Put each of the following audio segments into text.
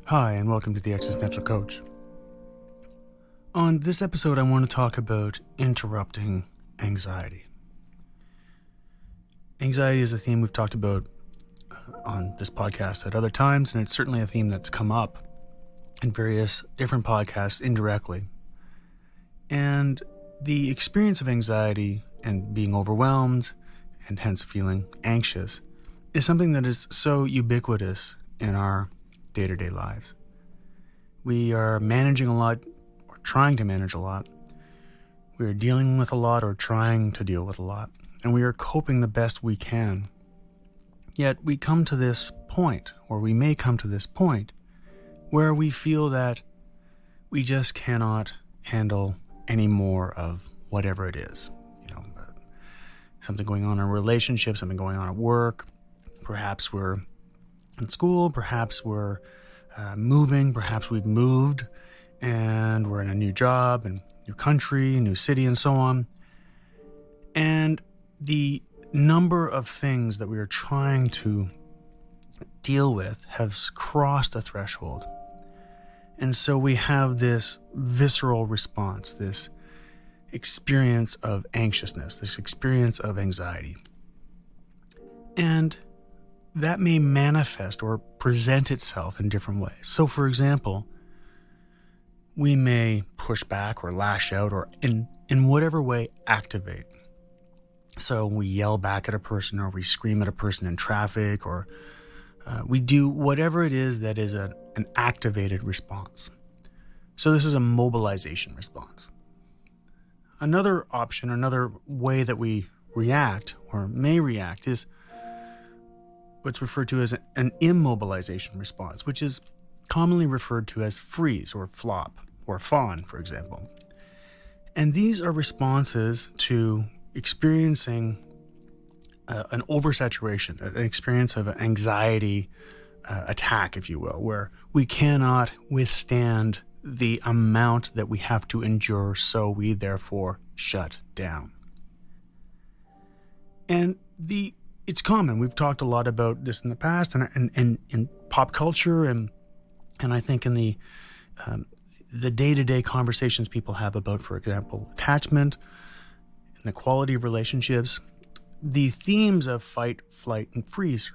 Hi, and welcome to the Existential Coach. On this episode, I want to talk about interrupting anxiety. Anxiety is a theme we've talked about on this podcast at other times, and it's certainly a theme that's come up in various different podcasts indirectly. And the experience of anxiety and being overwhelmed, and hence feeling anxious, is something that is so ubiquitous in our day-to-day lives. We are managing a lot, or trying to manage a lot. We are dealing with a lot, or trying to deal with a lot. And we are coping the best we can. Yet we come to this point, or we may come to this point, where we feel that we just cannot handle any more of whatever it is. Something going on in a relationship, something going on at work. Perhaps we're in school, perhaps we're moving, perhaps we've moved and we're in a new job and new country, new city, and so on. And the number of things that we are trying to deal with has crossed a threshold. And so we have this visceral response, this experience of anxiousness, this experience of anxiety. And that may manifest or present itself in different ways. So, for example, we may push back or lash out or in whatever way activate. So we yell back at a person, or we scream at a person in traffic, or we do whatever it is that is an activated response. So this is a mobilization response. Another option, another way that we react or may react is what's referred to as an immobilization response, which is commonly referred to as freeze or flop or fawn, for example. And these are responses to experiencing an oversaturation, an experience of an anxiety attack, if you will, where we cannot withstand the amount that we have to endure, so we therefore shut down. And it's common. We've talked a lot about this in the past, and in pop culture, and I think in the day-to-day conversations people have about, for example, attachment and the quality of relationships. The themes of fight, flight, and freeze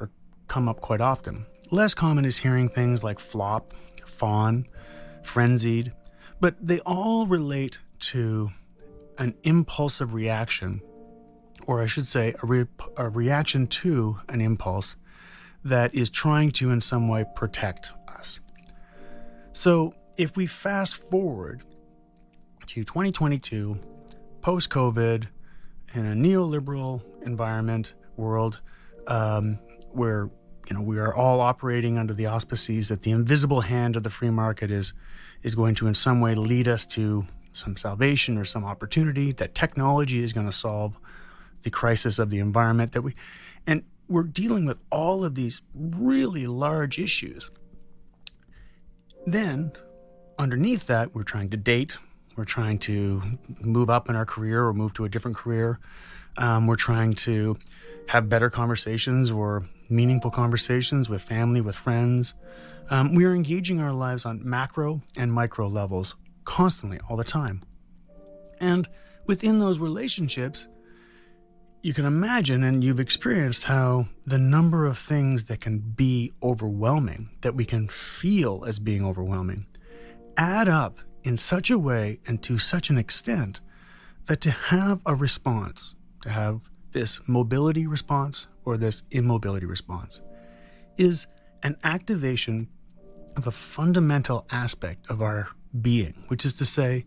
come up quite often. Less common is hearing things like flop, fawn, frenzied, but they all relate to an impulsive reaction, or I should say a reaction to an impulse that is trying to in some way protect us. So if we fast forward to 2022, post-COVID, in a neoliberal environment, world, where we are all operating under the auspices that the invisible hand of the free market is going to in some way lead us to some salvation or some opportunity, that technology is going to solve the crisis of the environment, and we're dealing with all of these really large issues. Then, underneath that, we're trying to date, we're trying to move up in our career or move to a different career. We're trying to have better conversations or meaningful conversations with family, with friends. We are engaging our lives on macro and micro levels constantly, all the time. And within those relationships, you can imagine, and you've experienced, how the number of things that can be overwhelming, that we can feel as being overwhelming, add up in such a way and to such an extent that to have a response, to have this mobility response or this immobility response, is an activation of a fundamental aspect of our being, which is to say,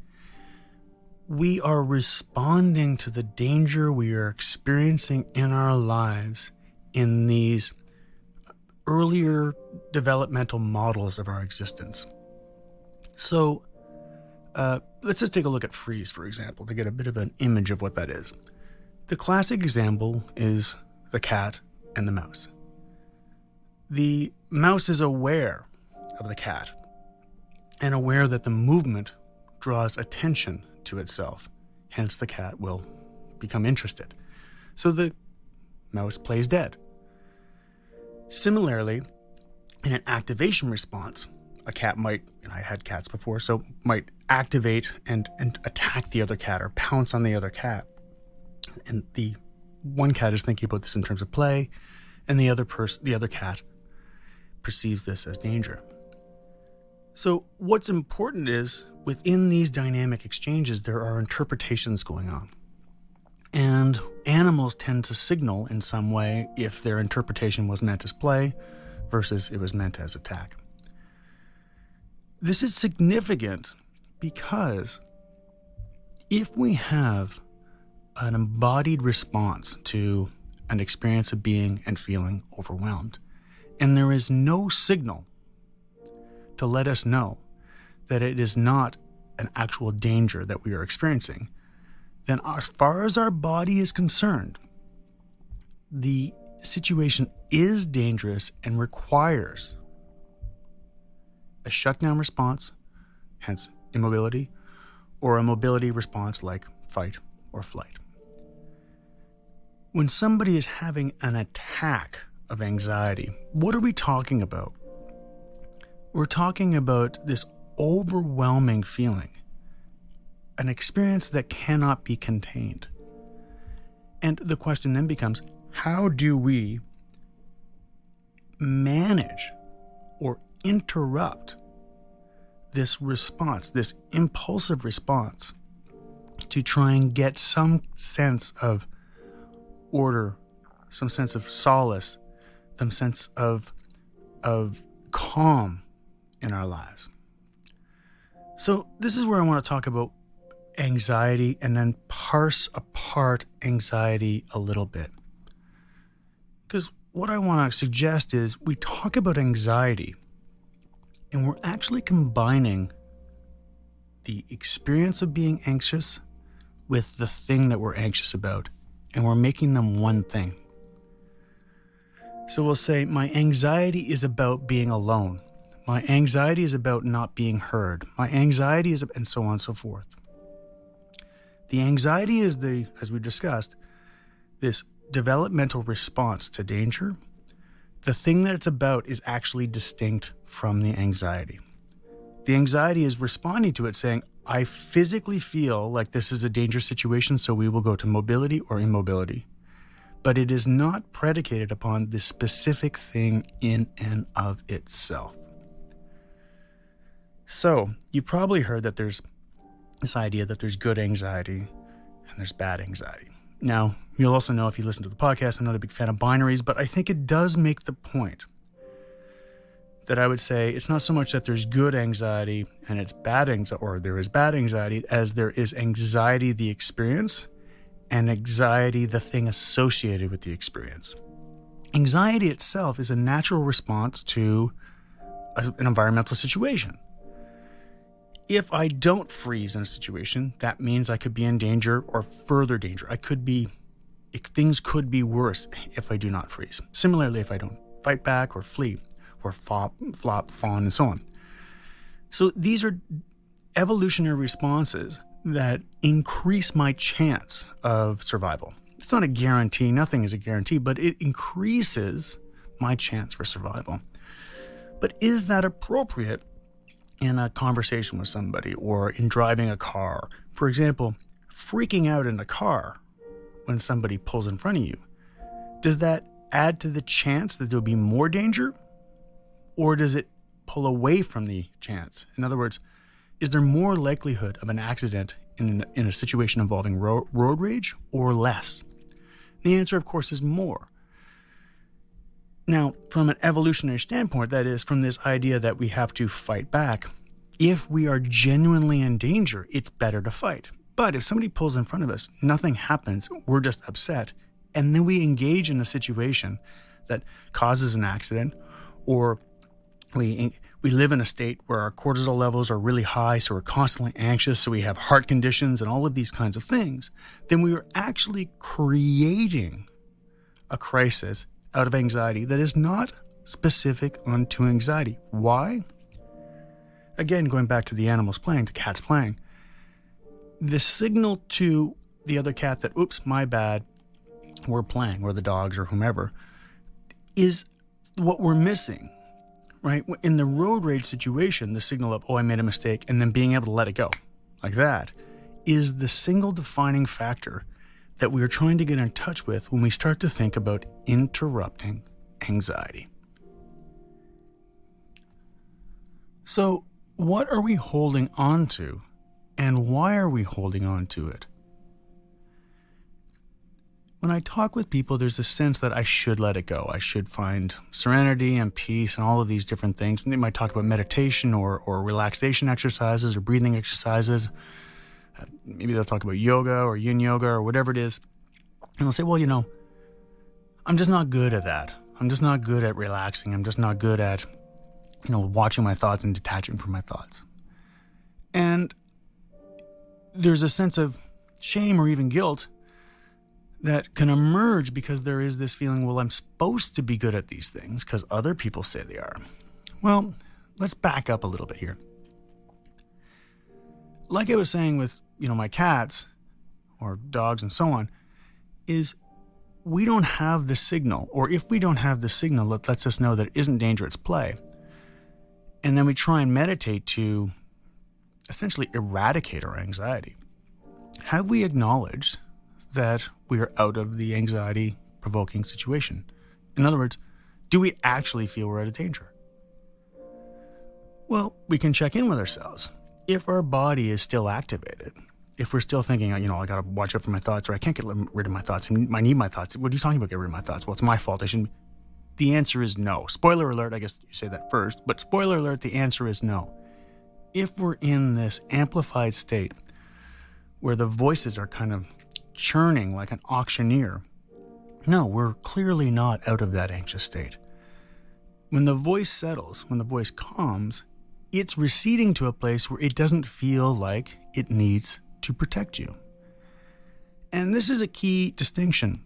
we are responding to the danger we are experiencing in our lives in these earlier developmental models of our existence. So let's just take a look at freeze, for example, to get a bit of an image of what that is. The classic example is the cat and the mouse. The mouse is aware of the cat and aware that the movement draws attention to itself. Hence, the cat will become interested. So the mouse plays dead. Similarly, in an activation response, a cat might, and I had cats before, so might activate and attack the other cat or pounce on the other cat. And the one cat is thinking about this in terms of play, and the other cat perceives this as danger. So what's important is within these dynamic exchanges, there are interpretations going on. And animals tend to signal in some way if their interpretation was meant as play versus it was meant as attack. This is significant because if we have an embodied response to an experience of being and feeling overwhelmed, and there is no signal to let us know that it is not an actual danger that we are experiencing, then as far as our body is concerned, the situation is dangerous and requires a shutdown response, hence immobility, or a mobility response like fight or flight. When somebody is having an attack of anxiety, what are we talking about? We're talking about this overwhelming feeling, an experience that cannot be contained. And the question then becomes, how do we manage or interrupt this response, this impulsive response, to try and get some sense of order, some sense of solace, some sense of calm in our lives? So this is where I want to talk about anxiety and then parse apart anxiety a little bit. Because what I want to suggest is we talk about anxiety and we're actually combining the experience of being anxious with the thing that we're anxious about, and we're making them one thing. So we'll say, my anxiety is about being alone. My anxiety is about not being heard. My anxiety is, and so on and so forth. The anxiety is as we discussed, this developmental response to danger. The thing that it's about is actually distinct from the anxiety. The anxiety is responding to it saying, I physically feel like this is a dangerous situation, so we will go to mobility or immobility. But it is not predicated upon the specific thing in and of itself. So, you probably heard that there's this idea that there's good anxiety and there's bad anxiety. Now, you'll also know if you listen to the podcast, I'm not a big fan of binaries, but I think it does make the point that I would say it's not so much that there's good anxiety and it's bad anxiety, or there is bad anxiety, as there is anxiety, the experience, and anxiety, the thing associated with the experience. Anxiety itself is a natural response to an environmental situation. If I don't freeze in a situation, that means I could be in danger or further danger. Things could be worse if I do not freeze. Similarly, if I don't fight back or flee or flop, fawn, and so on. So these are evolutionary responses that increase my chance of survival. It's not a guarantee, nothing is a guarantee, but it increases my chance for survival. But is that appropriate in a conversation with somebody or in driving a car? For example, freaking out in a car when somebody pulls in front of you, does that add to the chance that there'll be more danger? Or does it pull away from the chance? In other words, is there more likelihood of an accident in a situation involving road rage or less? The answer, of course, is more. Now, from an evolutionary standpoint, that is, from this idea that we have to fight back, if we are genuinely in danger, it's better to fight. But if somebody pulls in front of us, nothing happens, we're just upset, and then we engage in a situation that causes an accident, or we live in a state where our cortisol levels are really high, so we're constantly anxious, so we have heart conditions and all of these kinds of things, then we are actually creating a crisis out of anxiety that is not specific unto anxiety. Why? Again, going back to the animals playing, to cats playing, the signal to the other cat that, oops, my bad, we're playing, or the dogs or whomever, is what we're missing. right? In the road rage situation, the signal of, oh, I made a mistake, and then being able to let it go, like that, is the single defining factor that we are trying to get in touch with when we start to think about interrupting anxiety. So, what are we holding on to, and why are we holding on to it? When I talk with people, there's a sense that I should let it go. I should find serenity and peace and all of these different things. And they might talk about meditation or relaxation exercises or breathing exercises. Maybe they'll talk about yoga or yin yoga or whatever it is. And they'll say, well, I'm just not good at that. I'm just not good at relaxing. I'm just not good at, watching my thoughts and detaching from my thoughts. And there's a sense of shame or even guilt that can emerge because there is this feeling, well, I'm supposed to be good at these things because other people say they are. Well, let's back up a little bit here. Like I was saying with, my cats or dogs and so on, is we don't have the signal, or if we don't have the signal that lets us know that it isn't dangerous play, and then we try and meditate to essentially eradicate our anxiety. Have we acknowledged that we are out of the anxiety-provoking situation? In other words, do we actually feel we're out of danger? Well, we can check in with ourselves. If our body is still activated, if we're still thinking, I got to watch out for my thoughts, or I can't get rid of my thoughts, I need my thoughts. What are you talking about, get rid of my thoughts? Well, it's my fault. The answer is no. Spoiler alert, I guess you say that first, but spoiler alert, the answer is no. If we're in this amplified state where the voices are kind of churning like an auctioneer, no, we're clearly not out of that anxious state. When the voice settles, when the voice calms, it's receding to a place where it doesn't feel like it needs to protect you. And this is a key distinction,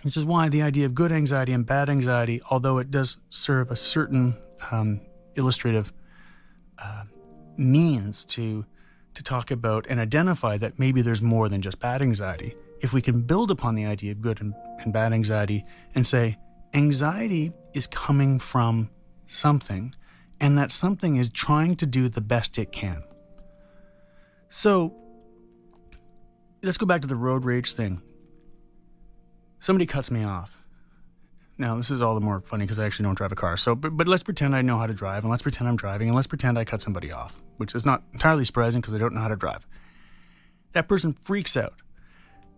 which is why the idea of good anxiety and bad anxiety, although it does serve a certain illustrative means to talk about and identify that maybe there's more than just bad anxiety. If we can build upon the idea of good and bad anxiety and say, anxiety is coming from something, and that something is trying to do the best it can. So, let's go back to the road rage thing. Somebody cuts me off. Now, this is all the more funny because I actually don't drive a car. So, but let's pretend I know how to drive, and let's pretend I'm driving, and let's pretend I cut somebody off, which is not entirely surprising because I don't know how to drive. That person freaks out.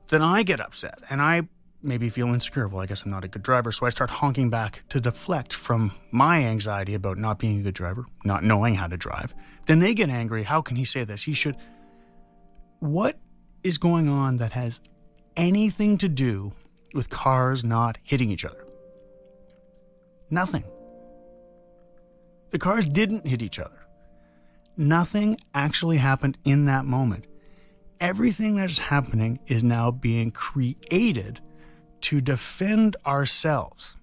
Then I get upset, and I maybe feel insecure. Well, I guess I'm not a good driver, so I start honking back to deflect from my anxiety about not being a good driver, not knowing how to drive. Then they get angry. How can he say this? He should. What is going on that has anything to do with cars not hitting each other? Nothing. The cars didn't hit each other. Nothing actually happened in that moment. Everything that is happening is now being created to defend ourselves,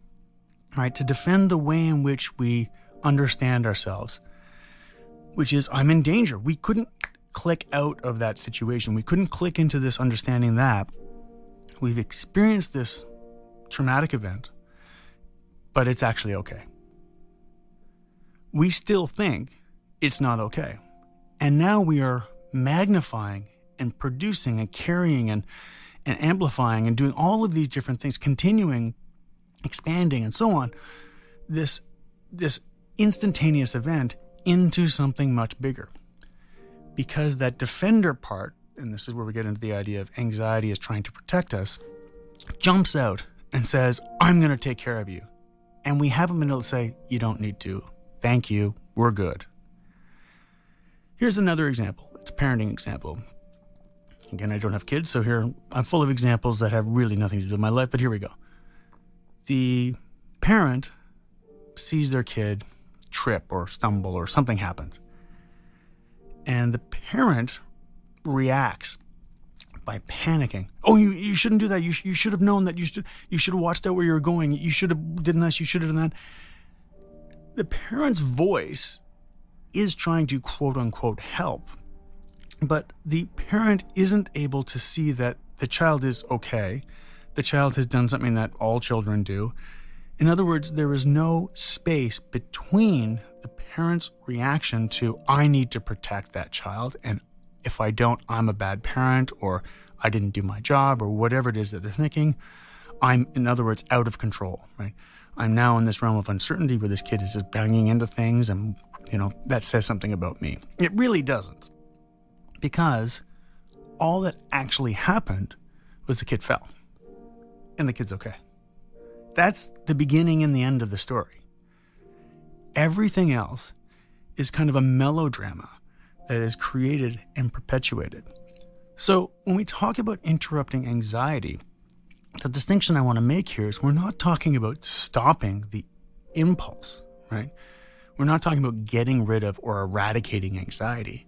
right? To defend the way in which we understand ourselves, which is, I'm in danger. We couldn't click out of that situation. We couldn't click into this understanding that we've experienced this traumatic event, but it's actually okay. We still think it's not okay. And now we are magnifying and producing and carrying and amplifying and doing all of these different things, continuing, expanding, and so on, this instantaneous event into something much bigger. Because that defender part, and this is where we get into the idea of anxiety is trying to protect us, jumps out and says, I'm going to take care of you. And we haven't been able to say, you don't need to. Thank you. We're good. Here's another example. It's a parenting example. Again, I don't have kids, so here I'm full of examples that have really nothing to do with my life, but here we go. The parent sees their kid trip or stumble or something happens. And the parent reacts by panicking. Oh, you shouldn't do that. You should have known that. You should have watched out where you were going. You should have done this. You should have done that. The parent's voice is trying to quote unquote help, but the parent isn't able to see that the child is okay. The child has done something that all children do, In other words, there is no space between the parent's reaction to, I need to protect that child, and if I don't, I'm a bad parent, or I didn't do my job, or whatever it is that they're thinking. I'm, in other words, out of control, right? I'm now in this realm of uncertainty where this kid is just banging into things, and, that says something about me. It really doesn't. Because all that actually happened was the kid fell. And the kid's okay. That's the beginning and the end of the story. Everything else is kind of a melodrama that is created and perpetuated. So when we talk about interrupting anxiety, the distinction I want to make here is we're not talking about stopping the impulse, right? We're not talking about getting rid of or eradicating anxiety.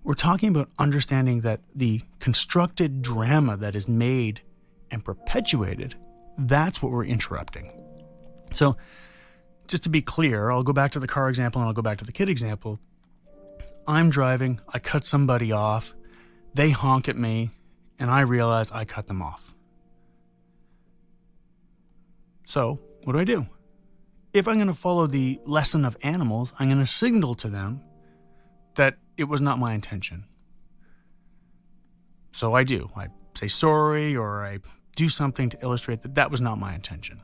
We're talking about understanding that the constructed drama that is made and perpetuated, that's what we're interrupting. So just to be clear, I'll go back to the car example and I'll go back to the kid example. I'm driving, I cut somebody off, they honk at me, and I realize I cut them off. So what do? If I'm going to follow the lesson of animals, I'm going to signal to them that it was not my intention. So I do. I say sorry, or I do something to illustrate that that was not my intention.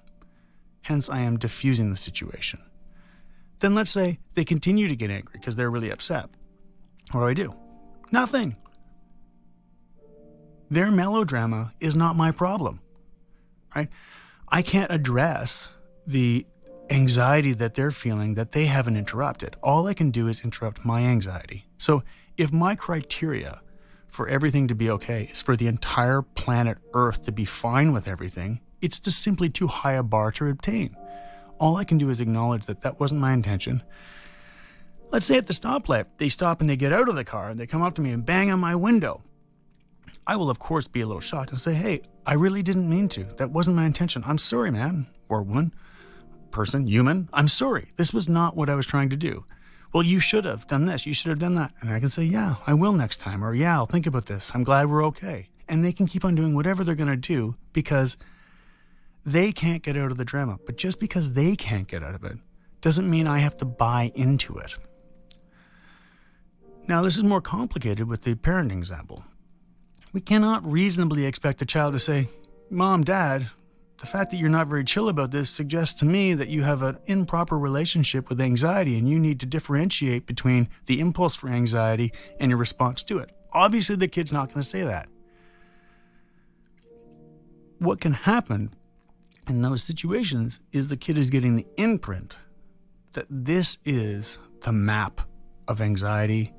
Hence, I am diffusing the situation. Then let's say they continue to get angry because they're really upset. What do? Nothing. Their melodrama is not my problem, right? I can't address the anxiety that they're feeling that they haven't interrupted. All I can do is interrupt my anxiety. So if my criteria for everything to be okay is for the entire planet Earth to be fine with everything, it's just simply too high a bar to obtain. All I can do is acknowledge that that wasn't my intention. Let's say at the stoplight, they stop and they get out of the car and they come up to me and bang on my window. I will, of course, be a little shocked and say, hey, I really didn't mean to. That wasn't my intention. I'm sorry, man, or woman, person, human. I'm sorry. This was not what I was trying to do. Well, you should have done this. You should have done that. And I can say, yeah, I will next time. Or yeah, I'll think about this. I'm glad we're okay. And they can keep on doing whatever they're going to do because they can't get out of the drama. But just because they can't get out of it doesn't mean I have to buy into it. Now, this is more complicated with the parenting example. We cannot reasonably expect the child to say, Mom, Dad, the fact that you're not very chill about this suggests to me that you have an improper relationship with anxiety and you need to differentiate between the impulse for anxiety and your response to it. Obviously, the kid's not going to say that. What can happen in those situations is the kid is getting the imprint that this is the map of anxiety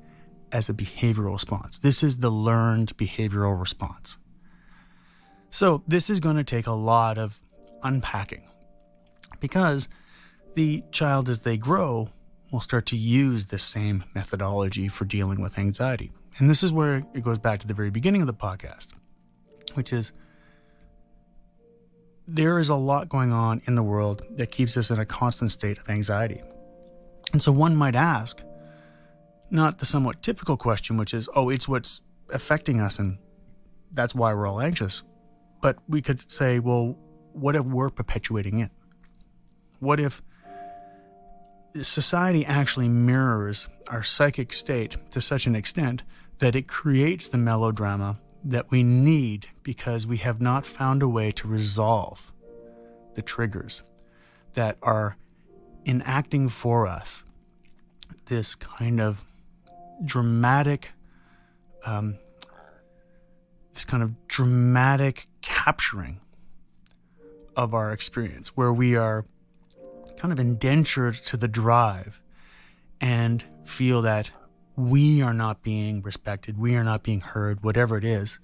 as a behavioral response. This is the learned behavioral response. So this is going to take a lot of unpacking because the child, as they grow, will start to use the same methodology for dealing with anxiety. And this is where it goes back to the very beginning of the podcast, which is there is a lot going on in the world that keeps us in a constant state of anxiety. And so one might ask, not the somewhat typical question, which is, it's what's affecting us and that's why we're all anxious. But we could say, well, what if we're perpetuating it? What if society actually mirrors our psychic state to such an extent that it creates the melodrama that we need because we have not found a way to resolve the triggers that are enacting for us this kind of dramatic capturing of our experience, where we are kind of indentured to the drive and feel that we are not being respected, we are not being heard, whatever it is.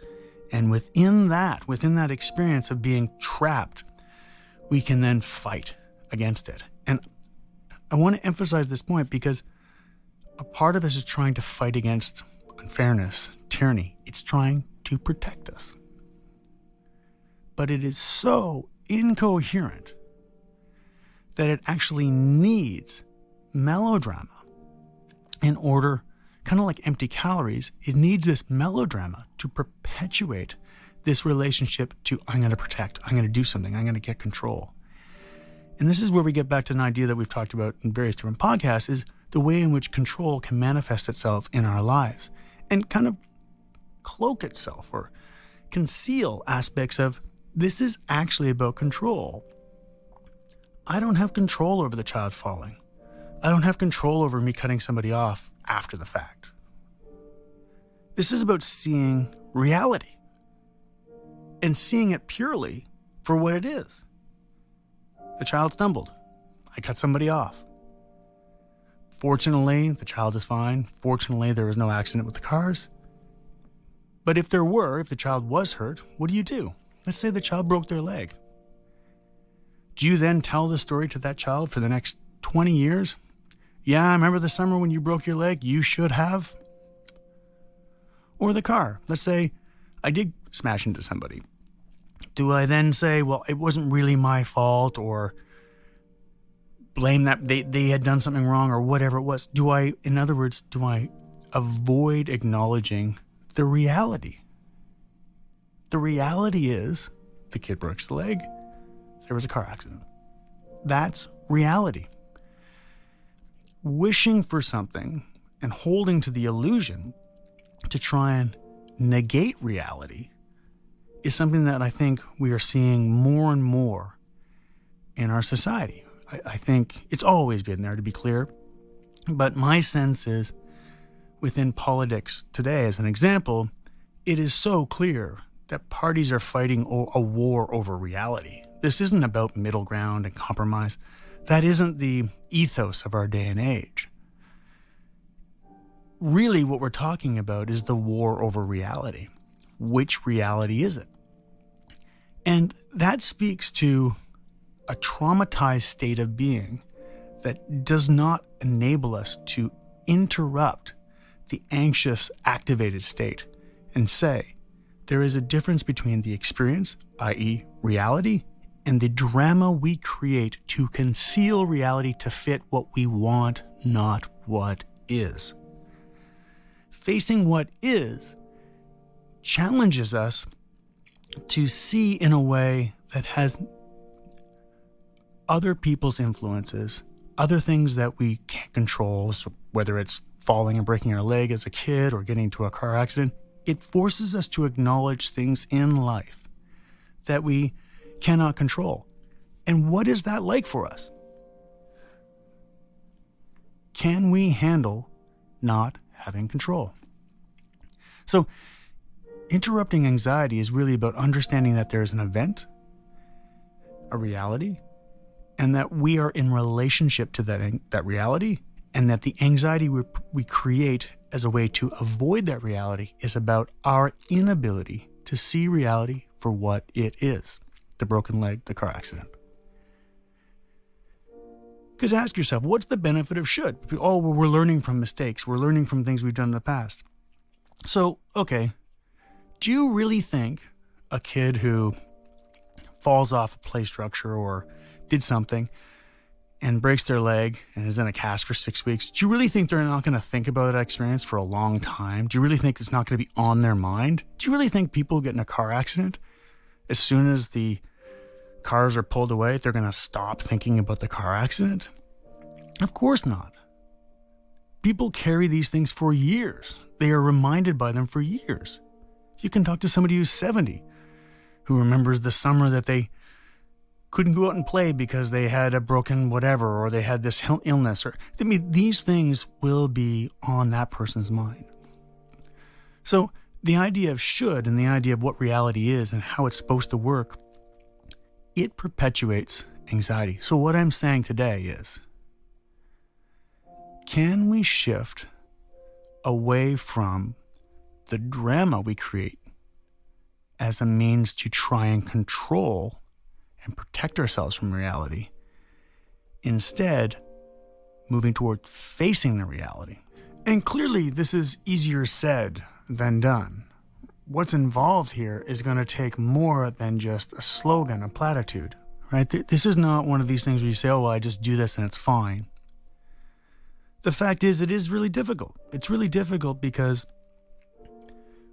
And within that experience of being trapped, we can then fight against it. And I want to emphasize this point because a part of us is trying to fight against unfairness, tyranny. It's trying to protect us. But it is so incoherent that it actually needs melodrama in order, kind of like empty calories, it needs this melodrama to perpetuate this relationship to, I'm going to protect, I'm going to do something, I'm going to get control. And this is where we get back to an idea that we've talked about in various different podcasts, is the way in which control can manifest itself in our lives and kind of cloak itself or conceal aspects of this is actually about control. I don't have control over the child falling. I don't have control over me cutting somebody off after the fact. This is about seeing reality and seeing it purely for what it is. The child stumbled. I cut somebody off. Fortunately, the child is fine. Fortunately, there was no accident with the cars. But if the child was hurt, what do? Let's say the child broke their leg. Do you then tell the story to that child for the next 20 years? Yeah, I remember the summer when you broke your leg. You should have. Or the car. Let's say I did smash into somebody. Do I then say, well, it wasn't really my fault, or blame that they had done something wrong, or whatever it was? In other words, do I avoid acknowledging the reality? The reality is the kid broke his leg. There was a car accident. That's reality. Wishing for something and holding to the illusion to try and negate reality is something that I think we are seeing more and more in our society. I think it's always been there, to be clear, but my sense is within politics today, as an example, it is so clear that parties are fighting a war over reality. This isn't about middle ground and compromise. That isn't the ethos of our day and age. Really, what we're talking about is the war over reality. Which reality is it? And that speaks to a traumatized state of being that does not enable us to interrupt the anxious, activated state and say, there is a difference between the experience, i.e. reality, and the drama we create to conceal reality to fit what we want, not what is. Facing what is challenges us to see in a way that has other people's influences, other things that we can't control, so whether it's falling and breaking our leg as a kid or getting into a car accident. It forces us to acknowledge things in life that we cannot control. And what is that like for us? Can we handle not having control? So, interrupting anxiety is really about understanding that there is an event, a reality, and that we are in relationship to that reality, and that the anxiety we create as a way to avoid that reality is about our inability to see reality for what it is. The broken leg, the car accident. Because ask yourself, what's the benefit of should? Oh, well, we're learning from mistakes. We're learning from things we've done in the past. So, okay, do you really think a kid who falls off a play structure or did something and breaks their leg and is in a cast for 6 weeks, do you really think they're not going to think about that experience for a long time? Do you really think it's not going to be on their mind? Do you really think people get in a car accident, as soon as the cars are pulled away, they're going to stop thinking about the car accident? Of course not. People carry these things for years. They are reminded by them for years. You can talk to somebody who's 70 who remembers the summer that they couldn't go out and play because they had a broken whatever, or they had this illness, or these things will be on that person's mind. So the idea of should and the idea of what reality is and how it's supposed to work, it perpetuates anxiety. So what I'm saying today is, can we shift away from the drama we create as a means to try and control and protect ourselves from reality, instead moving toward facing the reality? And clearly this is easier said than done. What's involved here is going to take more than just a slogan, a platitude, right? This is not one of these things where you say, oh, well, I just do this and it's fine. The fact is, it is really difficult. It's really difficult because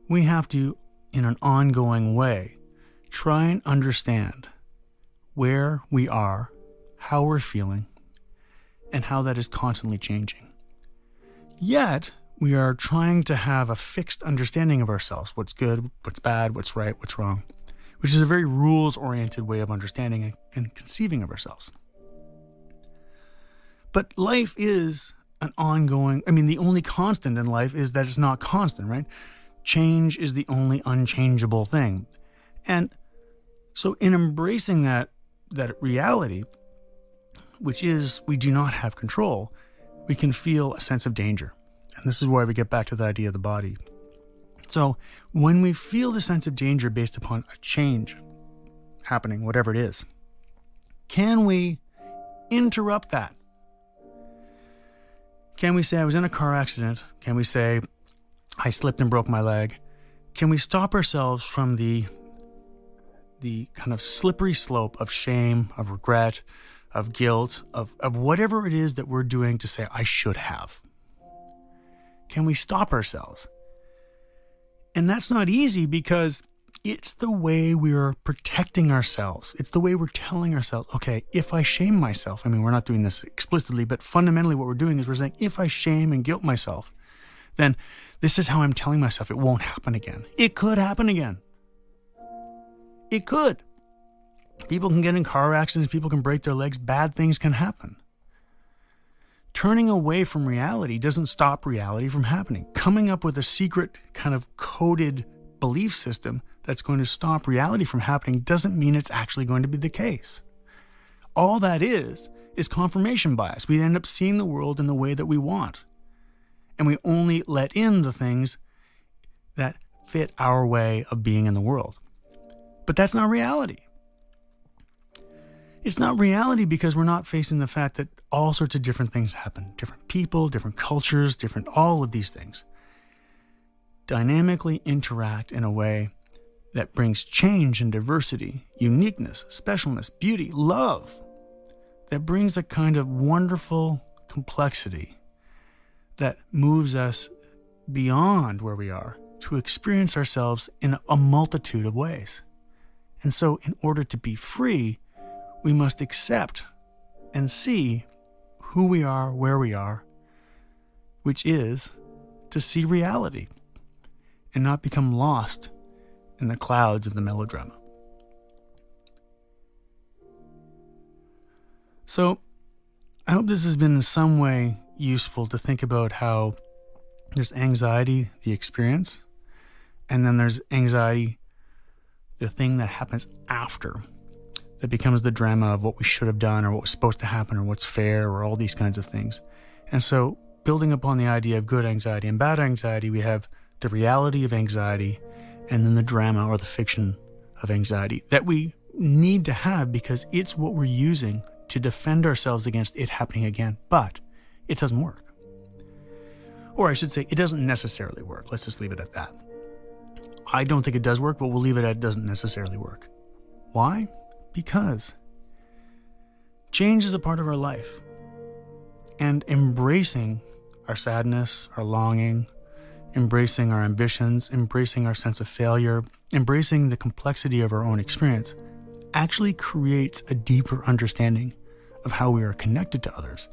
we have to, in an ongoing way, try and understand where we are, how we're feeling, and how that is constantly changing. Yet, we are trying to have a fixed understanding of ourselves, what's good, what's bad, what's right, what's wrong, which is a very rules-oriented way of understanding and conceiving of ourselves. But life is an ongoing, the only constant in life is that it's not constant, right? Change is the only unchangeable thing. And so in embracing that reality, which is we do not have control, we can feel a sense of danger. And this is why we get back to the idea of the body. So when we feel the sense of danger based upon a change happening, whatever it is, can we interrupt that? Can we say, I was in a car accident? Can we say, I slipped and broke my leg? Can we stop ourselves from the kind of slippery slope of shame, of regret, of guilt, of whatever it is that we're doing to say, I should have? Can we stop ourselves? And that's not easy because it's the way we're protecting ourselves. It's the way we're telling ourselves, okay, if I shame myself, we're not doing this explicitly, but fundamentally what we're doing is we're saying, if I shame and guilt myself, then this is how I'm telling myself it won't happen again. It could happen again. It could. People can get in car accidents, people can break their legs, bad things can happen. Turning away from reality doesn't stop reality from happening. Coming up with a secret kind of coded belief system that's going to stop reality from happening doesn't mean it's actually going to be the case. All that is confirmation bias. We end up seeing the world in the way that we want. And we only let in the things that fit our way of being in the world. But that's not reality. It's not reality because we're not facing the fact that all sorts of different things happen. Different people, different cultures, all of these things dynamically interact in a way that brings change and diversity, uniqueness, specialness, beauty, love, that brings a kind of wonderful complexity that moves us beyond where we are to experience ourselves in a multitude of ways. And so in order to be free, we must accept and see who we are, where we are, which is to see reality and not become lost in the clouds of the melodrama. So I hope this has been in some way useful to think about how there's anxiety, the experience, and then there's anxiety, the thing that happens after, that becomes the drama of what we should have done or what was supposed to happen or what's fair or all these kinds of things. And so building upon the idea of good anxiety and bad anxiety, we have the reality of anxiety and then the drama or the fiction of anxiety that we need to have because it's what we're using to defend ourselves against it happening again. But it doesn't work. Or I should say, it doesn't necessarily work. Let's just leave it at that. I don't think it does work, but we'll leave it at it doesn't necessarily work. Why? Because change is a part of our life. And embracing our sadness, our longing, embracing our ambitions, embracing our sense of failure, embracing the complexity of our own experience actually creates a deeper understanding of how we are connected to others.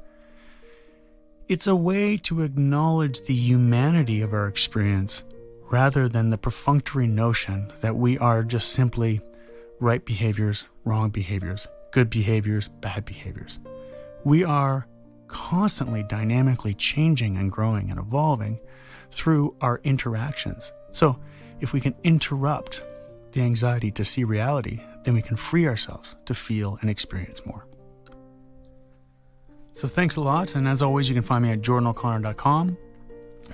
It's a way to acknowledge the humanity of our experience rather than the perfunctory notion that we are just simply right behaviors, wrong behaviors, good behaviors, bad behaviors. We are constantly dynamically changing and growing and evolving through our interactions. So if we can interrupt the anxiety to see reality, then we can free ourselves to feel and experience more. So thanks a lot. And as always, you can find me at JordanO'Connor.com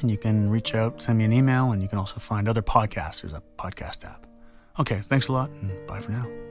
and you can reach out, send me an email, and you can also find other podcasts. There's a podcast app. Okay, thanks a lot and bye for now.